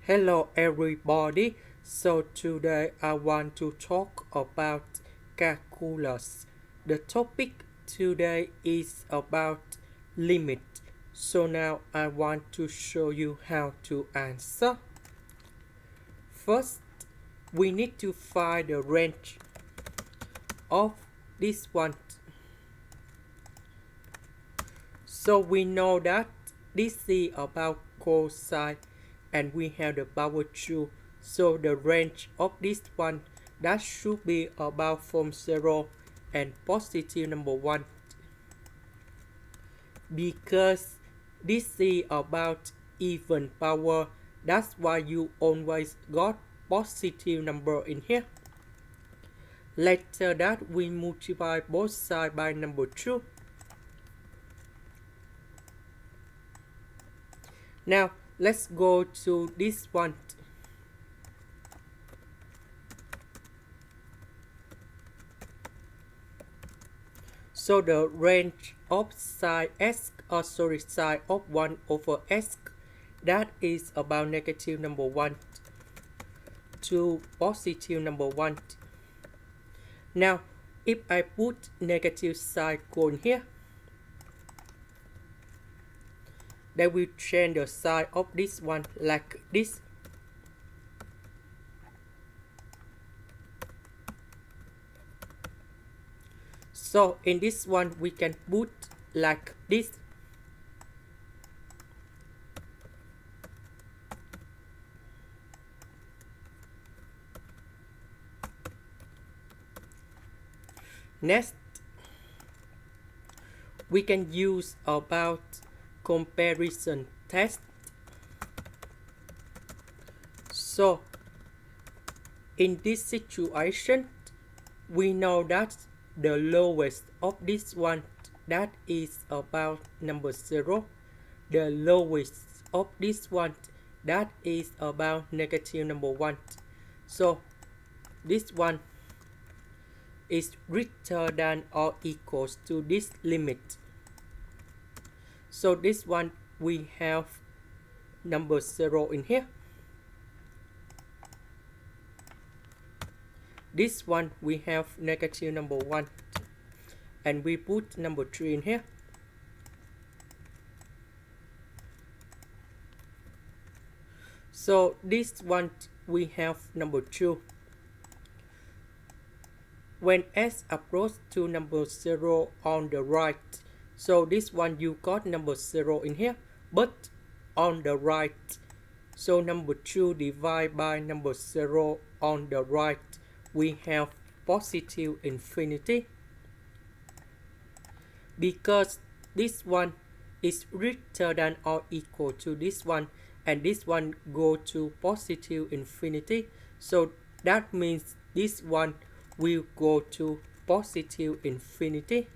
Hello everybody. So today I want to talk about calculus. The topic today is about limit. So now I want to show you how to answer. First, we need to find the range of this one. So we know that this is about cosine and we have the power 2. So the range of this one that should be about from 0 and positive number 1. Because this is about even power, that's why you always got positive number in here. Later that we multiply both sides by number 2. Now let's go to this one. So the range of sine s, sine of 1 over s, that is about negative number 1 to positive number 1. Now, if I put negative sign cone here, then we change the sign of this one like this. So in this one we can put like this. Next, we can use about comparison test. So in this situation, we know that the lowest of this one, that is about number 0. The lowest of this one, that is about negative number 1. So this one is greater than or equals to this limit. So this one we have number 0 in here. This one we have negative number 1 and we put number 3 in here. So this one we have number 2. When s approach to number 0 on the right, so this one you got number 0 in here, but on the right. So number 2 divided by number 0 on the right, we have positive infinity. Because this one is greater than or equal to this one, and this one go to positive infinity. So that means this one will go to positive infinity.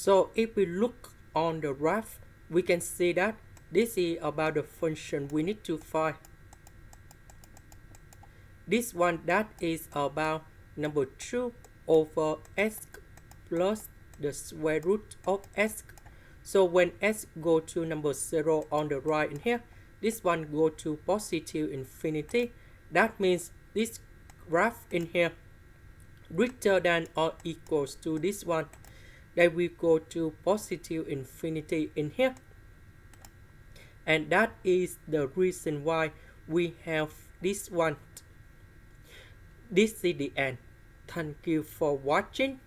So if we look on the graph, we can see that this is about the function we need to find. This one that is about number 2 over s plus the square root of s. So when s go to number 0 on the right in here, this one go to positive infinity. That means this graph in here greater than or equals to this one. Then we go to positive infinity in here. And that is the reason why we have this one. This is the end. Thank you for watching.